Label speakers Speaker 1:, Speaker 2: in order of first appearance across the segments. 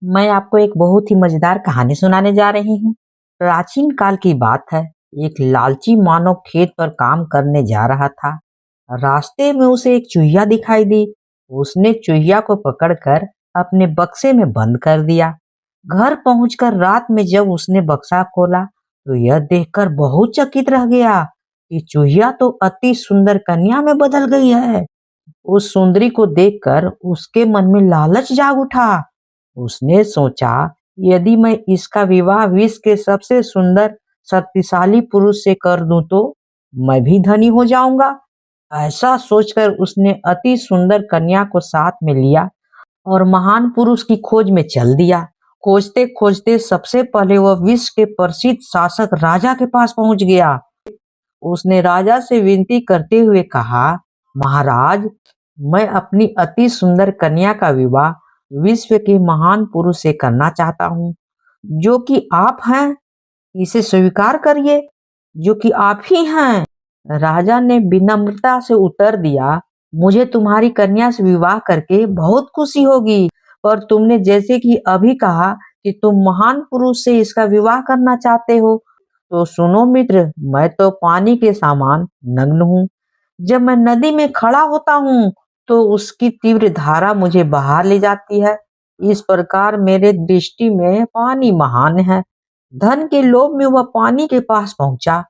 Speaker 1: मैं आपको एक बहुत ही मजेदार कहानी सुनाने जा रही हूँ। प्राचीन काल की बात है। एक लालची मानव खेत पर काम करने जा रहा था। रास्ते में उसे एक चूहिया दिखाई दी। उसने चूहिया को पकड़कर अपने बक्से में बंद कर दिया। घर पहुंचकर रात में जब उसने बक्सा खोला तो यह देखकर बहुत चकित रह गया कि चूहिया तो अति सुंदर कन्या में बदल गई है। उस सुंदरी को देखकर उसके मन में लालच जाग उठा। उसने सोचा, यदि मैं इसका विवाह विश्व के सबसे सुंदर शक्तिशाली पुरुष से कर दूं तो मैं भी धनी हो जाऊंगा। ऐसा सोचकर उसने अति सुंदर कन्या को साथ में लिया और महान पुरुष की खोज में चल दिया। खोजते खोजते सबसे पहले वह विश्व के प्रसिद्ध शासक राजा के पास पहुंच गया। उसने राजा से विनती करते हुए कहा, महाराज, मैं अपनी अति सुंदर कन्या का विवाह विश्व के महान पुरुष से करना चाहता हूँ, जो कि आप हैं। इसे स्वीकार करिए, जो कि आप ही हैं। राजा ने विनम्रता से उत्तर दिया, मुझे तुम्हारी कन्या से विवाह करके बहुत खुशी होगी, पर तुमने जैसे कि अभी कहा कि तुम महान पुरुष से इसका विवाह करना चाहते हो, तो सुनो मित्र, मैं तो पानी के समान नग्न हूँ। जब मैं नदी में खड़ा होता हूँ तो उसकी तीव्र धारा मुझे बहा ले जाती है। इस प्रकार मेरे दृष्टि में पानी महान है। धन के लोभ में वह पानी के पास पहुंचा।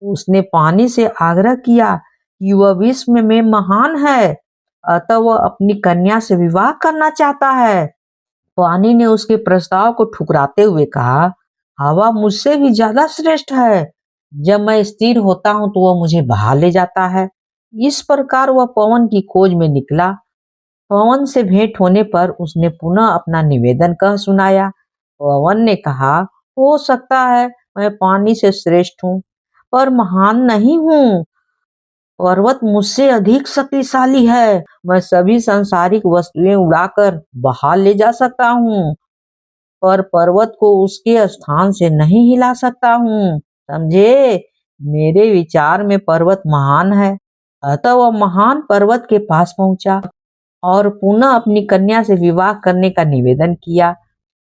Speaker 1: उसने पानी से आग्रह किया कि वह विश्व में महान है, अतः वह अपनी कन्या से विवाह करना चाहता है। पानी ने उसके प्रस्ताव को ठुकराते हुए कहा, हवा मुझसे भी ज्यादा श्रेष्ठ है। जब मैं स्थिर होता हूँ तो वह मुझे बहा ले जाता है। इस प्रकार वह पवन की खोज में निकला। पवन से भेंट होने पर उसने पुनः अपना निवेदन कह सुनाया। पवन ने कहा, हो सकता है मैं पानी से श्रेष्ठ हूँ, पर महान नहीं हूँ। पर्वत मुझसे अधिक शक्तिशाली है। मैं सभी सांसारिक वस्तुएं उड़ाकर बाहर ले जा सकता हूँ, पर पर्वत को उसके स्थान से नहीं हिला सकता हूँ। समझे? मेरे विचार में पर्वत महान है। अतः वह महान पर्वत के पास पहुंचा और पुनः अपनी कन्या से विवाह करने का निवेदन किया।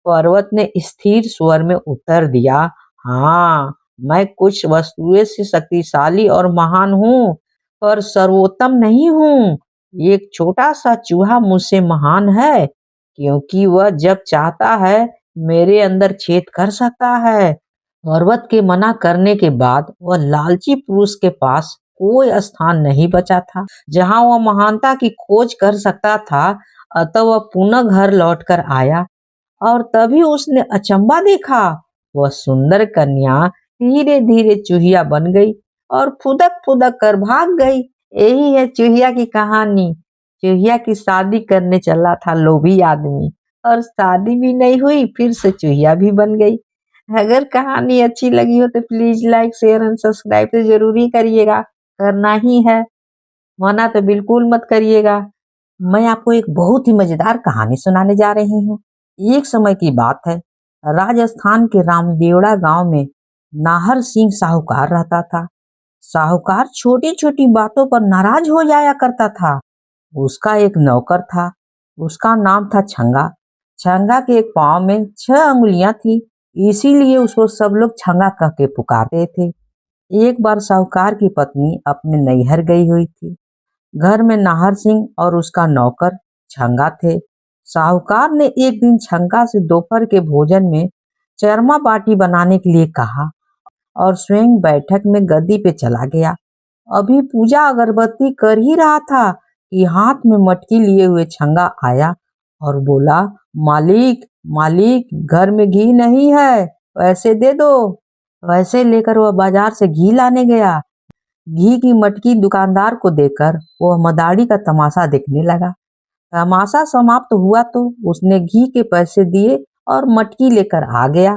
Speaker 1: पर्वत ने स्थिर स्वर में उत्तर दिया, हाँ, मैं कुछ वस्तुएं से शक्तिशाली और महान हूँ, पर सर्वोत्तम नहीं हूँ। एक छोटा सा चूहा मुझसे महान है, क्योंकि वह जब चाहता है मेरे अंदर छेद कर सकता है। पर्वत के मना करने के बाद वह लालची पुरुष के पास कोई स्थान नहीं बचा था जहां वह महानता की खोज कर सकता था। अतः वह पुनः घर लौटकर आया और तभी उसने अचंबा देखा। वह सुंदर कन्या धीरे धीरे चूहिया बन गई और फुदक फुदक कर भाग गई। यही है चूहिया की कहानी। चूहिया की शादी करने चला था लोभी आदमी, और शादी भी नहीं हुई, फिर से चूहिया भी बन गई। अगर कहानी अच्छी लगी हो तो please like share and subscribe तो जरूर ही करिएगा। करना ही है, मना तो बिल्कुल मत करिएगा। मैं आपको एक बहुत ही मजेदार कहानी सुनाने जा रही हूँ। एक समय की बात है। राजस्थान के रामदेवड़ा गांव में नाहर सिंह साहूकार रहता था। साहूकार छोटी छोटी बातों पर नाराज हो जाया करता था। उसका एक नौकर था। उसका नाम था छंगा। छंगा के एक पाँव में 6 अंगुलियां थी, इसीलिए उसको सब लोग छंगा कह के पुकारते थे। एक बार साहूकार की पत्नी अपने नैहर गई हुई थी। घर में नाहर सिंह और उसका नौकर छंगा थे। साहूकार ने एक दिन छंगा से दोपहर के भोजन में चरमा बाटी बनाने के लिए कहा और स्वयं बैठक में गद्दी पे चला गया। अभी पूजा अगरबत्ती कर ही रहा था कि हाथ में मटकी लिए हुए छंगा आया और बोला, मालिक, मालिक, घर में घी नहीं है, पैसे दे दो। पैसे लेकर वह बाजार से घी लाने गया। घी की मटकी दुकानदार को देकर वह मदारी का तमाशा देखने लगा। तमाशा समाप्त हुआ तो उसने घी के पैसे दिए और मटकी लेकर आ गया।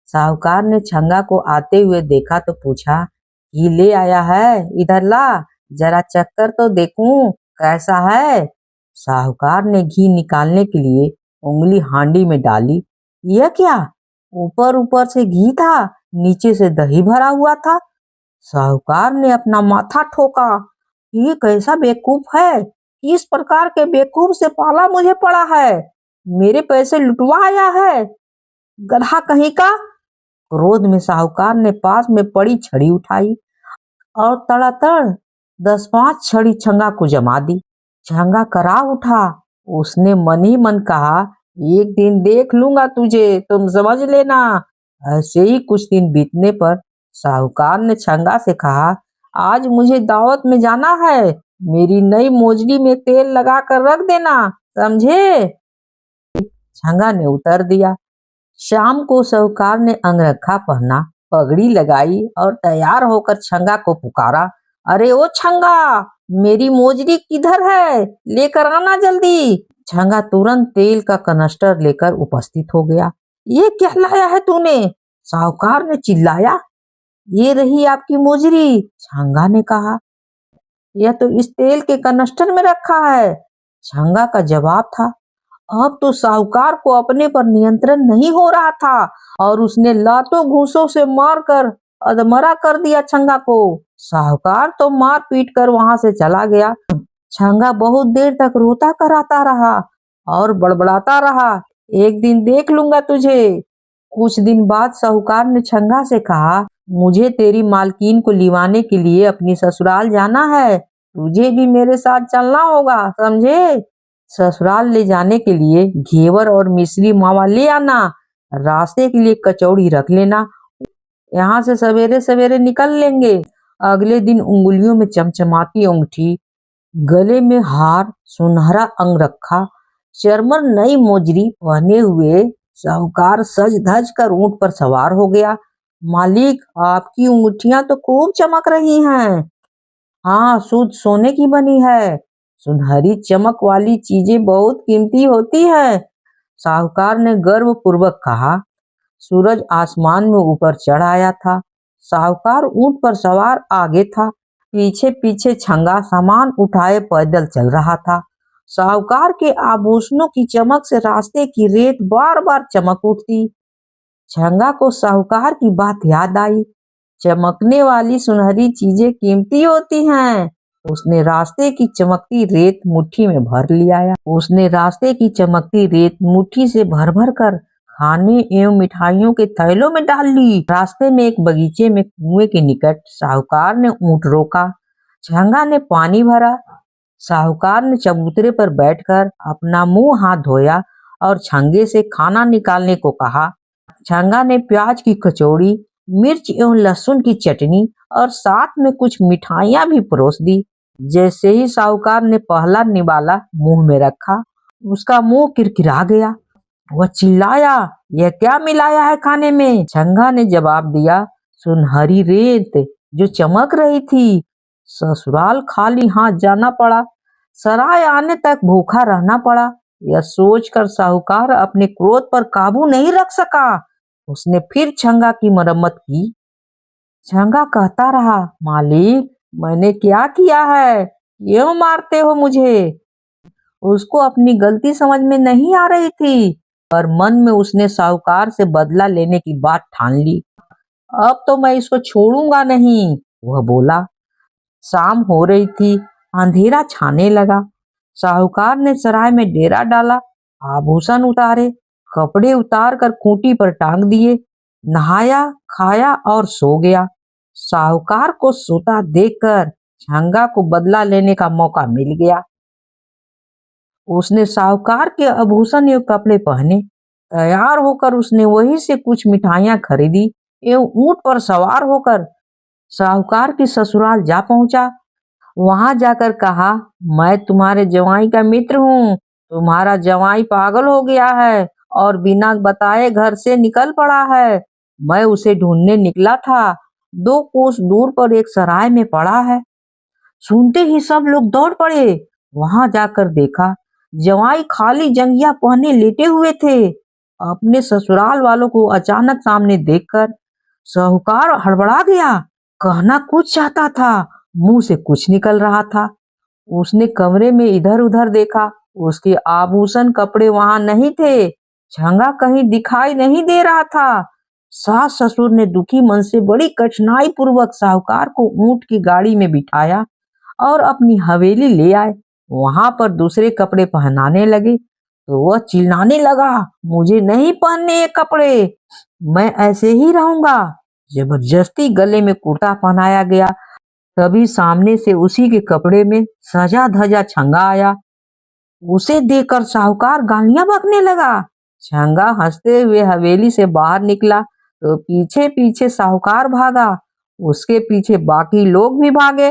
Speaker 1: साहूकार ने छंगा को आते हुए देखा तो पूछा, घी ले आया है? इधर ला, जरा चक्कर तो देखूं कैसा है। साहूकार ने घी निकालने के लिए उंगली हांडी में डाली। यह क्या? ऊपर ऊपर से घी था, नीचे से दही भरा हुआ था। साहूकार ने अपना माथा ठोका। ये कैसा बेवकूफ है? किस प्रकार के बेवकूफ से पाला मुझे पड़ा है। मेरे पैसे लुटवा आया है, गधा कहीं का। क्रोध में साहूकार ने पास में पड़ी छड़ी उठाई और तड़ातड़ 10-5 छड़ी छंगा को जमा दी। छंगा करा उठा। उसने मन ही मन कहा, एक दिन देख लूंगा तुझे, तुम समझ लेना। ऐसे ही कुछ दिन बीतने पर साहूकार ने छंगा से कहा, आज मुझे दावत में जाना है, मेरी नई मोजड़ी में तेल लगा कर रख देना, समझे। छंगा ने उत्तर दिया। शाम को साहूकार ने अंगरखा पहना, पगड़ी लगाई और तैयार होकर छंगा को पुकारा, अरे ओ छंगा, मेरी मोजड़ी किधर है, लेकर आना जल्दी। छंगा तुरंत तेल का कनस्टर लेकर उपस्थित हो गया। ये क्या लाया है तूने, साहूकार ने चिल्लाया। ये रही आपकी मोजड़ी, छंगा ने कहा। यह तो इस तेल के कनस्टर में रखा है, छंगा का जवाब था। अब तो साहूकार को अपने पर नियंत्रण नहीं हो रहा था और उसने लातों घूंसों से मारकर अधमरा कर दिया छंगा को। साहूकार तो मार पीट कर वहां से चला गया। छंगा बहुत देर तक रोता कराता रहा और बड़बड़ाता रहा, एक दिन देख लूंगा तुझे। कुछ दिन बाद साहूकार ने छंगा से कहा, मुझे तेरी मालकिन को लिवाने के लिए अपनी ससुराल जाना है, तुझे भी मेरे साथ चलना होगा, समझे। ससुराल ले जाने के लिए घेवर और मिश्री मावा ले आना, रास्ते के लिए कचौड़ी रख लेना, यहाँ से सवेरे सवेरे निकल लेंगे। अगले दिन उंगलियों में चमचमाती अंगूठी, गले में हार, सुनहरा अंगरखा, चरमर नई मोजरी पहने हुए साहूकार सज धज कर ऊंट पर सवार हो गया। मालिक, आपकी अंगूठियां तो खूब चमक रही हैं। हाँ, शुद्ध सोने की बनी है, सुनहरी चमक वाली चीजें बहुत कीमती होती है, साहूकार ने गर्व पूर्वक कहा। सूरज आसमान में ऊपर चढ़ आया था। साहूकार ऊंट पर सवार आगे था, पीछे पीछे छंगा सामान उठाए पैदल चल रहा था। साहूकार के आभूषणों की चमक से रास्ते की रेत बार बार चमक उठती। छंगा को साहूकार की बात याद आई, चमकने वाली सुनहरी चीजें कीमती होती हैं। उसने रास्ते की चमकती रेत मुट्ठी में भर लिया। उसने रास्ते की चमकती रेत मुट्ठी से भर भर कर खाने एवं मिठाइयों के थैलों में डाल ली। रास्ते में एक बगीचे में कुएं के निकट साहूकार ने ऊंट रोका। छंगा ने पानी भरा। साहूकार ने चबूतरे पर बैठकर अपना मुंह हाथ धोया और छंगे से खाना निकालने को कहा। छंगा ने प्याज की कचौड़ी, मिर्च एवं लहसुन की चटनी और साथ में कुछ मिठाइयां भी परोस दी। जैसे ही साहूकार ने पहला निवाला मुंह में रखा, उसका मुंह किरकिरा गया। वह चिल्लाया, यह क्या मिलाया है खाने में। छंगा ने जवाब दिया, सुनहरी रेत जो चमक रही थी। ससुराल खाली हाथ जाना पड़ा, सराय आने तक भूखा रहना पड़ा। यह सोचकर साहूकार अपने क्रोध पर काबू नहीं रख सका। उसने फिर छंगा की मरम्मत की। छंगा कहता रहा, मालिक, मैंने क्या किया है, क्यों मारते हो मुझे। उसको अपनी गलती समझ में नहीं आ रही थी, पर मन में उसने साहूकार से बदला लेने की बात ठान ली। अब तो मैं इसको छोड़ूंगा नहीं, वह बोला। शाम हो रही थी, अंधेरा छाने लगा। साहूकार ने सराय में डेरा डाला, आभूषण उतारे, कपड़े उतार कर खूंटी पर टांग दिए, नहाया, खाया और सो गया। साहूकार को सोता देखकर छंगा को बदला लेने का मौका मिल गया। उसने साहूकार के आभूषण एवं कपड़े पहने। तैयार होकर उसने वहीं से कुछ मिठाइयां खरीदी एवं ऊंट पर सवार होकर साहूकार की ससुराल जा पहुंचा। वहां जाकर कहा, मैं तुम्हारे जवाई का मित्र हूँ, तुम्हारा जवाई पागल हो गया है और बिना बताए घर से निकल पड़ा है। मैं उसे ढूंढने निकला था, 2 कोस दूर पर एक सराय में पड़ा है। सुनते ही सब लोग दौड़ पड़े। वहां जाकर देखा, जवाई खाली जंगिया पहने लेटे हुए थे। अपने ससुराल वालों को अचानक सामने देखकर साहूकार हड़बड़ा गया। कहना कुछ चाहता था, मुंह से कुछ निकल रहा था। उसने कमरे में इधर उधर देखा, उसके आभूषण कपड़े वहां नहीं थे, छंगा कहीं दिखाई नहीं दे रहा था। सास ससुर ने दुखी मन से बड़ी कठिनाई पूर्वक साहूकार को ऊंट की गाड़ी में बिठाया और अपनी हवेली ले आए। वहां पर दूसरे कपड़े पहनाने लगे। तो वह चिल्लाने लगा, मुझे नहीं पहनने ये कपड़े, मैं ऐसे ही रहूंगा। जबरदस्ती गले में कुर्ता पहनाया गया। तभी सामने से उसी के कपड़े में सजा धजा छंगा आया। उसे देखकर साहूकार गालियां बकने लगा। छंगा हंसते हुए हवेली से बाहर निकला तो पीछे पीछे साहूकार भागा। उसके पीछे बाकी लोग भी भागे।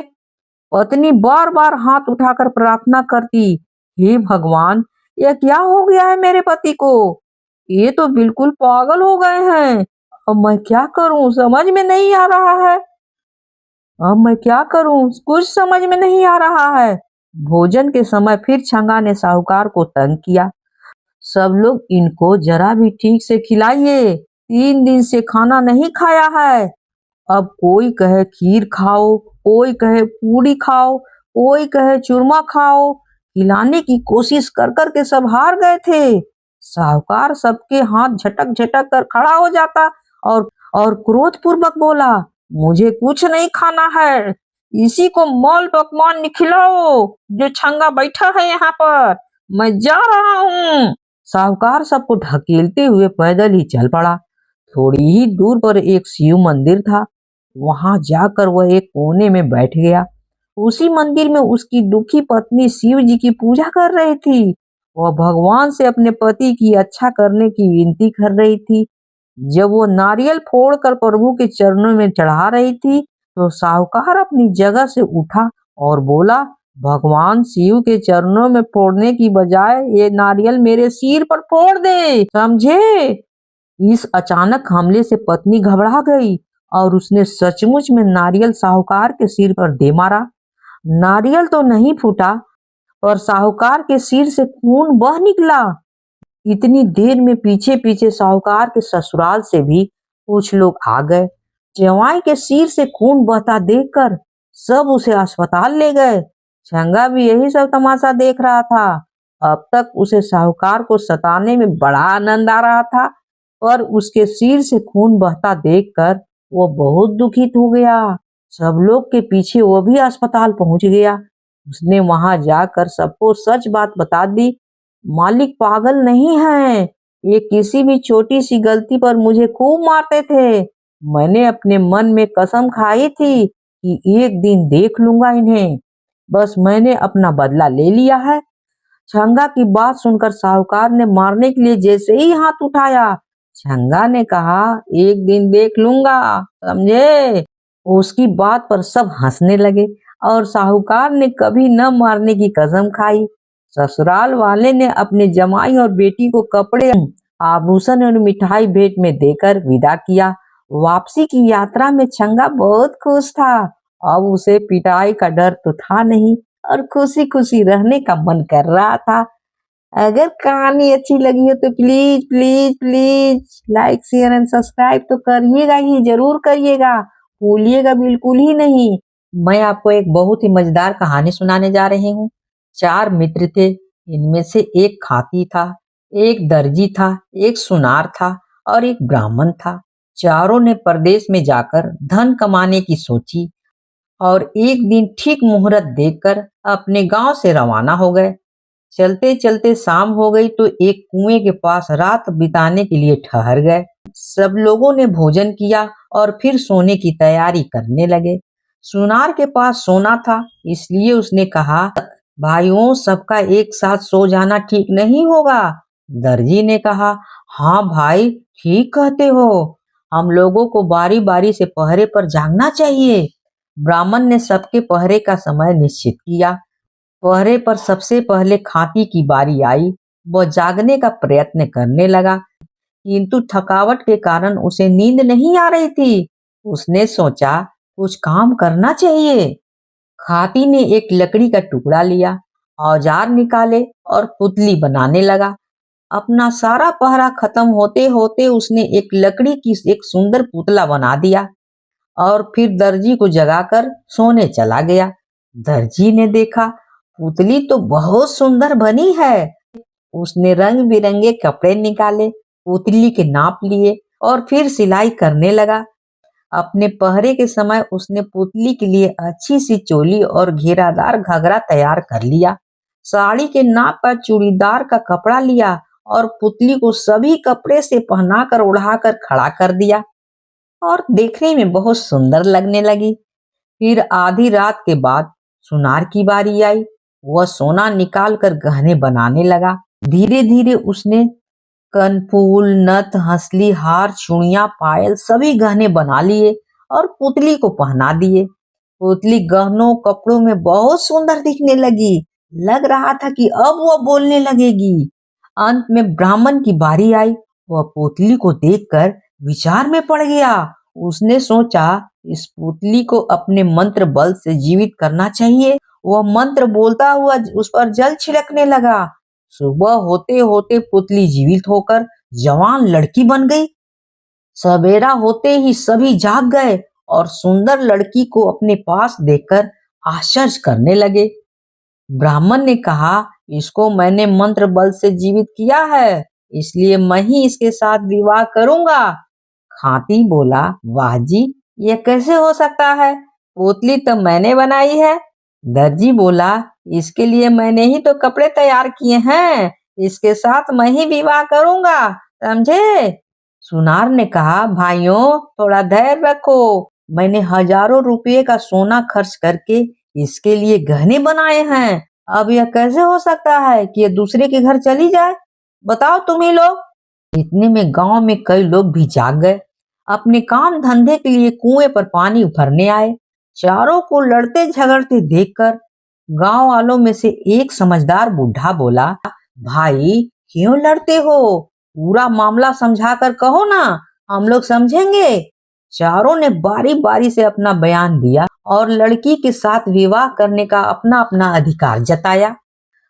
Speaker 1: पत्नी बार बार हाथ उठाकर प्रार्थना करती, हे भगवान, यह क्या हो गया है मेरे पति को? ये तो बिल्कुल पागल हो गए हैं। अब मैं क्या करूं, समझ में नहीं आ रहा है। अब मैं क्या करूं, कुछ समझ में नहीं आ रहा है। भोजन के समय फिर छंगा ने साहूकार को तंग किया। सब लोग इनको जरा भी ठीक से खिलाइए, 3 दिन से खाना नहीं खाया है। अब कोई कहे खीर खाओ, कोई कहे पूरी खाओ, कोई कहे चूरमा खाओ। खिलाने की कोशिश कर कर के सब हार गए थे। साहूकार सबके हाथ झटक झटक कर खड़ा हो जाता और और क्रोध पूर्वक बोला, मुझे कुछ नहीं खाना है। इसी को माल पकवान खिलाओ जो छंगा बैठा है यहाँ पर। मैं जा रहा हूँ। साहूकार सबको ढकेलते हुए पैदल ही चल पड़ा। थोड़ी ही दूर पर एक शिव मंदिर था। वहां जाकर वह एक कोने में बैठ गया। उसी मंदिर में उसकी दुखी पत्नी शिव जी की पूजा कर रही थी। वह भगवान से अपने पति की अच्छा करने की विनती कर रही थी। जब वो नारियल फोड़कर प्रभु के चरणों में चढ़ा रही थी तो साहूकार अपनी जगह से उठा और बोला, भगवान शिव के चरणों में फोड़ने की बजाय ये नारियल मेरे सिर पर फोड़ दे, समझे? इस अचानक हमले से पत्नी घबरा गई और उसने सचमुच में नारियल साहूकार के सिर पर दे मारा। नारियल तो नहीं फूटा और साहूकार के सिर से खून बह निकला। इतनी देर में पीछे पीछे साहूकार के ससुराल से भी कुछ लोग आ गए। जवाई के सिर से खून बहता देखकर सब उसे अस्पताल ले गए। छंगा भी यही सब तमाशा देख रहा था। अब तक उसे साहूकार को सताने में बड़ा आनंद आ रहा था, पर उसके सिर से खून बहता देखकर वो बहुत दुखित हो गया। सब लोग के पीछे वो भी अस्पताल पहुंच गया। उसने वहां जाकर सबको सच बात बता दी। मालिक पागल नहीं है, ये किसी भी छोटी सी गलती पर मुझे खूब मारते थे। मैंने अपने मन में कसम खाई थी कि एक दिन देख लूंगा इन्हें। बस मैंने अपना बदला ले लिया है। छंगा की बात सुनकर साहूकार ने मारने के लिए जैसे ही हाथ उठाया, छंगा ने कहा, एक दिन देख लूंगा, समझे? उसकी बात पर सब हंसने लगे और साहूकार ने कभी न मारने की कसम खाई। ससुराल वाले ने अपने जमाई और बेटी को कपड़े, आभूषण और मिठाई भेंट में देकर विदा किया। वापसी की यात्रा में छंगा बहुत खुश था। अब उसे पिटाई का डर तो था नहीं और खुशी खुशी रहने का मन कर रहा था। अगर कहानी अच्छी लगी हो तो please please please like share and subscribe तो करिएगा ही, जरूर करिएगा, भूलिएगा बिल्कुल ही नहीं। मैं आपको एक बहुत ही मजेदार कहानी सुनाने जा रही हूँ। 4 मित्र थे। इनमें से एक खाती था, एक दर्जी था, एक सुनार था और एक ब्राह्मण था। चारों ने परदेश में जाकर धन कमाने की सोची और एक दिन ठीक मुहूर्त देखकर अपने गांव से रवाना हो गए। चलते चलते शाम हो गई तो एक कुएं के पास रात बिताने के लिए ठहर गए। सब लोगों ने भोजन किया और फिर सोने की तैयारी करने लगे। सुनार के पास सोना था, इसलिए उसने कहा, भाइयों, सबका एक साथ सो जाना ठीक नहीं होगा। दर्जी ने कहा, हाँ भाई, ठीक कहते हो, हम लोगों को बारी बारी से पहरे पर जागना चाहिए। ब्राह्मण ने सबके पहरे का समय निश्चित किया। पहरे पर सबसे पहले खाती की बारी आई। वह जागने का प्रयत्न करने लगा, किंतु थकावट के कारण उसे नींद नहीं आ रही थी। उसने सोचा, कुछ काम करना चाहिए। खाती ने एक लकड़ी का टुकड़ा लिया, औजार निकाले और पुतली बनाने लगा। अपना सारा पहरा खत्म होते होते उसने एक लकड़ी की एक सुंदर पुतला बना दिया और फिर दर्जी को जगाकर सोने चला गया। दर्जी ने देखा, पुतली तो बहुत सुंदर बनी है। उसने रंग बिरंगे कपड़े निकाले, पुतली के नाप लिए और फिर सिलाई करने लगा। अपने पहरे के समय उसने पुतली के लिए अच्छी सी चोली और घेरादार घाघरा तैयार कर लिया। साड़ी के नाप का चूड़ीदार का कपड़ा लिया और पुतली को सभी कपड़े से पहनाकर उड़ाकर खड़ा कर दिया और देखने में बहुत सुंदर लगने लगी। फिर आधी रात के बाद सुनार की बारी आई। वह सोना निकाल कर गहने बनाने लगा। धीरे धीरे उसने कनफूल, नथ, हंसली, हार, चूड़ियां, पायल सभी गहने बना लिए और पुतली को पहना दिए। पुतली गहनों कपड़ों में बहुत सुंदर दिखने लगी। लग रहा था कि अब वह बोलने लगेगी। अंत में ब्राह्मण की बारी आई। वह पुतली को देखकर विचार में पड़ गया। उसने सोचा इस पुतली को अपने मंत्र बल से जीवित करना चाहिए। वह मंत्र बोलता हुआ उस पर जल छिड़कने लगा। सुबह होते होते पुतली जीवित होकर जवान लड़की बन गई। सवेरा होते ही सभी जाग गए और सुंदर लड़की को अपने पास देखकर आश्चर्य करने लगे। ब्राह्मण ने कहा, इसको मैंने मंत्र बल से जीवित किया है, इसलिए मैं ही इसके साथ विवाह करूंगा। हाथी बोला, वाह जी, ये कैसे हो सकता है? पुतली तो मैंने बनाई है। दर्जी बोला, इसके लिए मैंने ही तो कपड़े तैयार किए हैं, इसके साथ मैं ही विवाह करूंगा, समझे? सुनार ने कहा, भाइयों थोड़ा धैर्य रखो, मैंने हजारों रुपये का सोना खर्च करके इसके लिए गहने बनाए हैं। अब यह कैसे हो सकता है कि ये दूसरे के घर चली जाए? बताओ तुम ही लोग। इतने में गांव में कई लोग भी जाग गए। अपने काम धंधे के लिए कुएं पर पानी भरने आए। चारों को लड़ते झगड़ते देखकर गांव वालों में से एक समझदार बुढ़ा बोला, भाई क्यों लड़ते हो? पूरा मामला समझाकर कहो ना, हम लोग समझेंगे। चारों ने बारी बारी से अपना बयान दिया और लड़की के साथ विवाह करने का अपना अपना अधिकार जताया।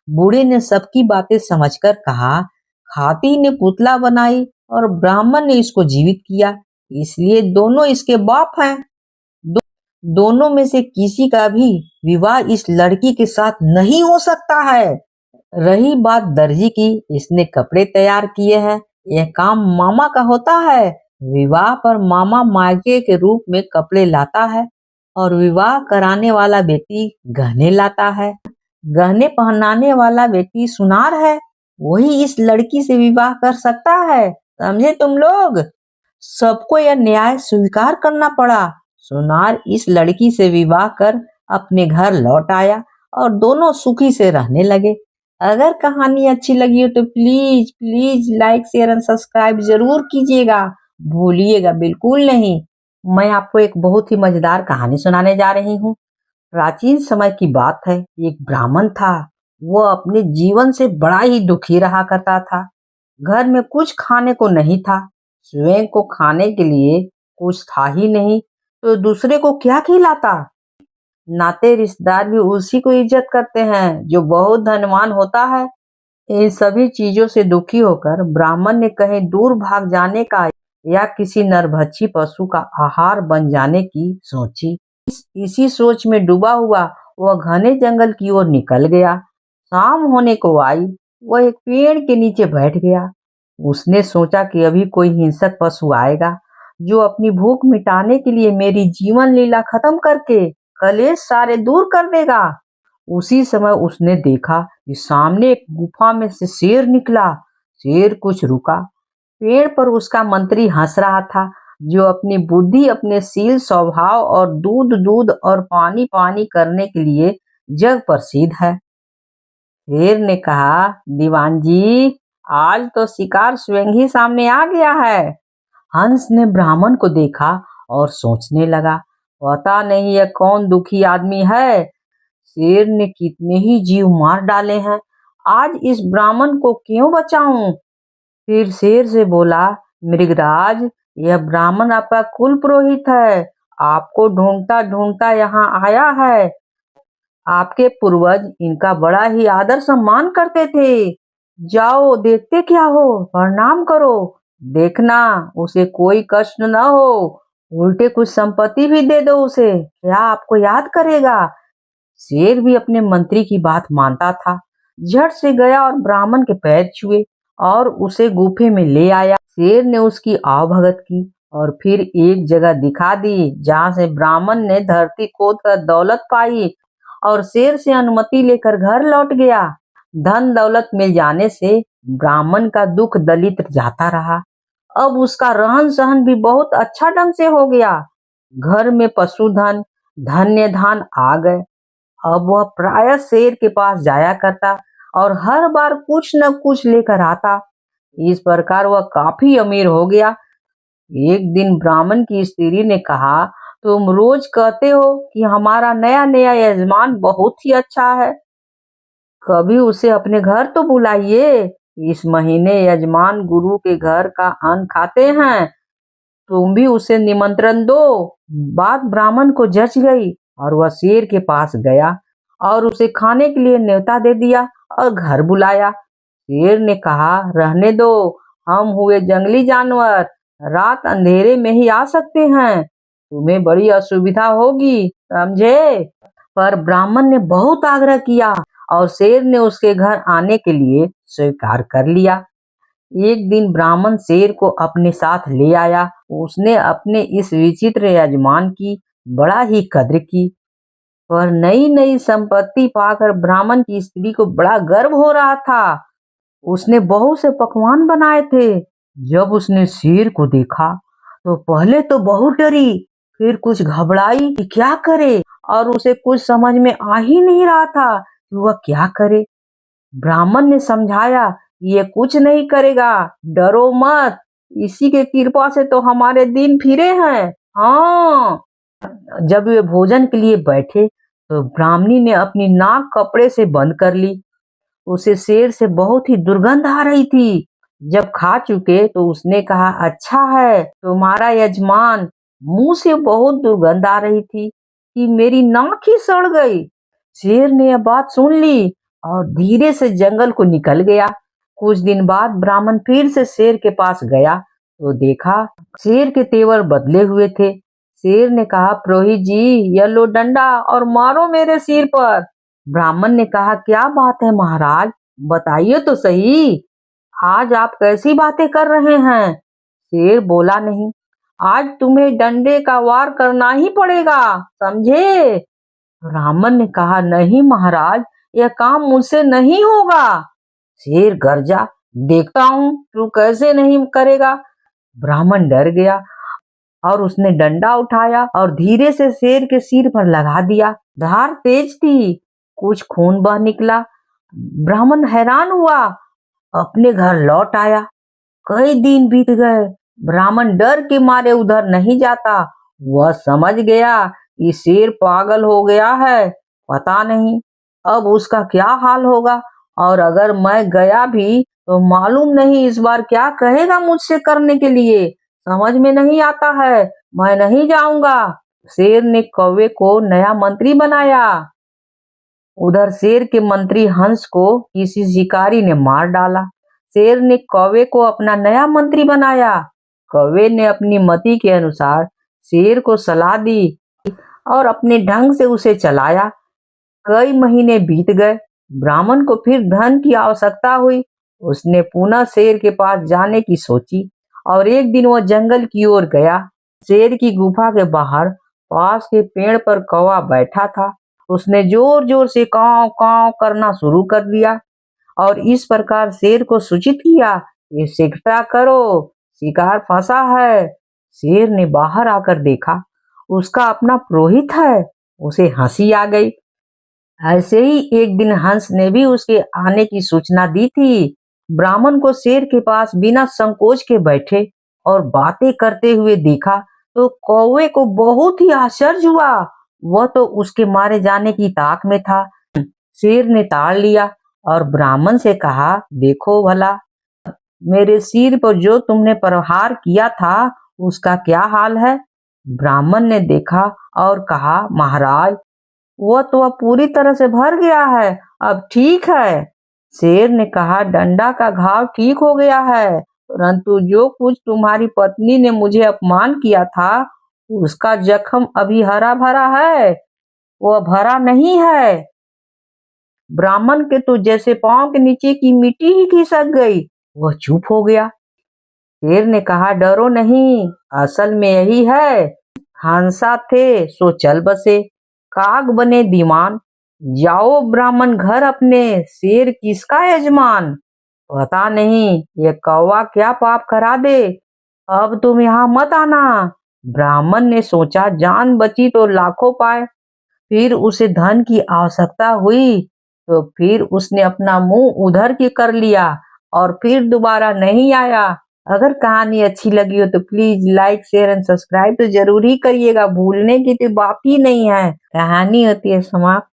Speaker 1: बूढ़े ने सबकी बातें समझकर कहा, हाथी ने पुतला बनाई और ब्राह्मण ने इसको जीवित किया, इसलिए दोनों इसके बाप हैं। दोनों में से किसी का भी विवाह इस लड़की के साथ नहीं हो सकता है। रही बात दर्जी की, इसने कपड़े तैयार किए हैं, यह काम मामा का होता है। विवाह पर मामा मायके के रूप में कपड़े लाता है और विवाह कराने वाला व्यक्ति गहने लाता है। गहने पहनाने वाला व्यक्ति सुनार है, वही इस लड़की से विवाह कर सकता है, समझे तुम लोग? सबको यह न्याय स्वीकार करना पड़ा। सुनार इस लड़की से विवाह कर अपने घर लौट आया और दोनों सुखी से रहने लगे। अगर कहानी अच्छी लगी हो तो please please like share and subscribe जरूर कीजिएगा, भूलिएगा बिल्कुल नहीं। मैं आपको एक बहुत ही मजेदार कहानी सुनाने जा रही हूँ। प्राचीन समय की बात है, एक ब्राह्मण था। वह अपने जीवन से बड़ा ही दुखी रहा करता था। घर में कुछ खाने को नहीं था, स्वयं को खाने के लिए कुछ था ही नहीं, तो दूसरे को क्या खिलाता? नाते रिश्तेदार भी उसी को इज्जत करते हैं जो बहुत धनवान होता है। इन सभी चीजों से दुखी होकर ब्राह्मण ने कहीं दूर भाग जाने का या किसी नरभक्षी पशु का आहार बन जाने की सोची। इसी सोच में डूबा हुआ वह घने जंगल की ओर निकल गया। शाम होने को आई, वह एक पेड़ के नीचे बैठ गया। उसने सोचा कि अभी कोई हिंसक पशु आएगा जो अपनी भूख मिटाने के लिए मेरी जीवन लीला खत्म करके कलेश सारे दूर कर देगा। उसी समय उसने देखा कि सामने एक गुफा में से शेर निकला। शेर कुछ रुका। पेड़ पर उसका मंत्री हंस रहा था, जो अपनी बुद्धि, अपने शील, स्वभाव और दूध दूध और पानी पानी करने के लिए जग प्रसिद्ध है। शेर ने कहा, दीवान जी, आज तो शिकार स्वयं ही सामने आ गया है। हंस ने ब्राह्मण को देखा और सोचने लगा, पता नहीं यह कौन दुखी आदमी है। शेर ने कितने ही जीव मार डाले हैं, आज इस ब्राह्मण को क्यों बचाऊं? फिर शेर से बोला, मृगराज, यह ब्राह्मण आपका कुल पुरोहित है, आपको ढूंढता ढूंढता यहाँ आया है। आपके पूर्वज इनका बड़ा ही आदर सम्मान करते थे। जाओ, देखते क्या हो, प्रणाम करो। देखना उसे कोई कष्ट न हो, उल्टे कुछ संपत्ति भी दे दो उसे, क्या आपको याद करेगा? शेर भी अपने मंत्री की बात मानता था। झट से गया और ब्राह्मण के पैर छुए और उसे गुफे में ले आया। शेर ने उसकी आवभगत की और फिर एक जगह दिखा दी जहाँ से ब्राह्मण ने धरती खोद कर दौलत पाई और शेर से अनुमति लेकर घर लौट गया। धन दौलत मिल जाने से ब्राह्मण का दुख दलित जाता रहा। अब उसका रहन सहन भी बहुत अच्छा ढंग से हो गया। घर में पशुधन धन्य धान आ गए। अब वह प्रायः शेर के पास जाया करता और हर बार कुछ न कुछ लेकर आता। इस प्रकार वह काफी अमीर हो गया। एक दिन ब्राह्मण की स्त्री ने कहा, तुम रोज कहते हो कि हमारा नया नया यजमान बहुत ही अच्छा है, कभी उसे अपने घर तो बुलाइए। इस महीने यजमान गुरु के घर का अन्न खाते हैं, तुम भी उसे निमंत्रण दो। बात ब्राह्मण को जच गई और वह शेर के पास गया और उसे खाने के लिए न्योता दे दिया और घर बुलाया। शेर ने कहा, रहने दो, हम हुए जंगली जानवर, रात अंधेरे में ही आ सकते हैं, तुम्हें बड़ी असुविधा होगी, समझे। पर ब्राह्मण ने बहुत आग्रह किया और शेर ने उसके घर आने के लिए स्वीकार कर लिया। एक दिन ब्राह्मण शेर को अपने साथ ले आया। उसने अपने इस विचित्र यजमान की बड़ा ही कद्र की। पर नई नई संपत्ति पाकर ब्राह्मण की स्त्री को बड़ा गर्व हो रहा था। उसने बहुत से पकवान बनाए थे। जब उसने शेर को देखा तो पहले तो बहुत डरी, फिर कुछ घबराई कि क्या करे, और उसे कुछ समझ में आ ही नहीं रहा था कि वह क्या करे। ब्राह्मण ने समझाया, ये कुछ नहीं करेगा, डरो मत, इसी के कृपा से तो हमारे दिन फिरे हैं। हाँ। जब वे भोजन के लिए बैठे तो ब्राह्मणी ने अपनी नाक कपड़े से बंद कर ली। उसे शेर से बहुत ही दुर्गंध आ रही थी। जब खा चुके तो उसने कहा, अच्छा है तुम्हारा यजमान, मुंह से बहुत दुर्गंध आ रही थी कि मेरी नाक ही सड़ गई। शेर ने यह बात सुन ली और धीरे से जंगल को निकल गया। कुछ दिन बाद ब्राह्मण फिर से शेर के पास गया तो देखा शेर के तेवर बदले हुए थे। शेर ने कहा, पुरोहित जी, यह लो डंडा और मारो मेरे सिर पर। ब्राह्मण ने कहा, क्या बात है महाराज, बताइए तो सही, आज आप कैसी बातें कर रहे हैं। शेर बोला, नहीं, आज तुम्हें डंडे का वार करना ही पड़ेगा, समझे। ब्राह्मण ने कहा, नहीं महाराज, यह काम मुझसे नहीं होगा। शेर गरजा, देखता हूँ तू कैसे नहीं करेगा। ब्राह्मण डर गया और उसने डंडा उठाया और धीरे से शेर के सिर पर लगा दिया। धार तेज थी, कुछ खून बह निकला। ब्राह्मण हैरान हुआ, अपने घर लौट आया। कई दिन बीत गए, ब्राह्मण डर के मारे उधर नहीं जाता। वह समझ गया कि शेर पागल हो गया है, पता नहीं अब उसका क्या हाल होगा, और अगर मैं गया भी तो मालूम नहीं इस बार क्या कहेगा मुझसे करने के लिए, समझ में नहीं आता है, मैं नहीं जाऊंगा। शेर ने कौवे को नया मंत्री बनाया। उधर शेर के मंत्री हंस को किसी शिकारी ने मार डाला। शेर ने कौवे को अपना नया मंत्री बनाया। कौवे ने अपनी मति के अनुसार शेर को सलाह दी और अपने ढंग से उसे चलाया। कई महीने बीत गए। ब्राह्मण को फिर धन की आवश्यकता हुई। उसने पुनः शेर के पास जाने की सोची और एक दिन वह जंगल की ओर गया। शेर की गुफा के बाहर पास के पेड़ पर कौवा बैठा था। उसने जोर जोर से काव काव करना शुरू कर दिया और इस प्रकार शेर को सूचित किया, ये शिकार करो, शिकार फंसा है। शेर ने बाहर आकर देखा, उसका अपना पुरोहित है। उसे हंसी आ गई। ऐसे ही एक दिन हंस ने भी उसके आने की सूचना दी थी। ब्राह्मण को शेर के पास बिना संकोच के बैठे और बातें करते हुए देखा तो कौवे को बहुत ही आश्चर्य हुआ। वह तो उसके मारे जाने की ताक में था। शेर ने ताड़ लिया और ब्राह्मण से कहा, देखो भला, मेरे सिर पर जो तुमने प्रहार किया था उसका क्या हाल है। ब्राह्मण ने देखा और कहा, महाराज, वो तो अब पूरी तरह से भर गया है, अब ठीक है। शेर ने कहा, डंडा का घाव ठीक हो गया है, परंतु जो कुछ तुम्हारी पत्नी ने मुझे अपमान किया था उसका जख्म अभी हरा भरा है, वह भरा नहीं है। ब्राह्मण के तो जैसे पांव के नीचे की मिट्टी ही खिसक गई। वह चुप हो गया। शेर ने कहा, डरो नहीं, असल में यही है, हंसा थे सो चल बसे, काग बने दीवान। जाओ ब्राह्मण घर अपने, शेर किसका यजमान। पता नहीं ये कौवा क्या पाप करा दे, अब तुम यहाँ मत आना। ब्राह्मण ने सोचा जान बची तो लाखों पाए। फिर उसे धन की आवश्यकता हुई तो फिर उसने अपना मुंह उधर की कर लिया और फिर दोबारा नहीं आया। अगर कहानी अच्छी लगी हो तो please like share and subscribe तो जरूर ही करिएगा, भूलने की तो बात ही नहीं है। कहानी होती है समाप्त।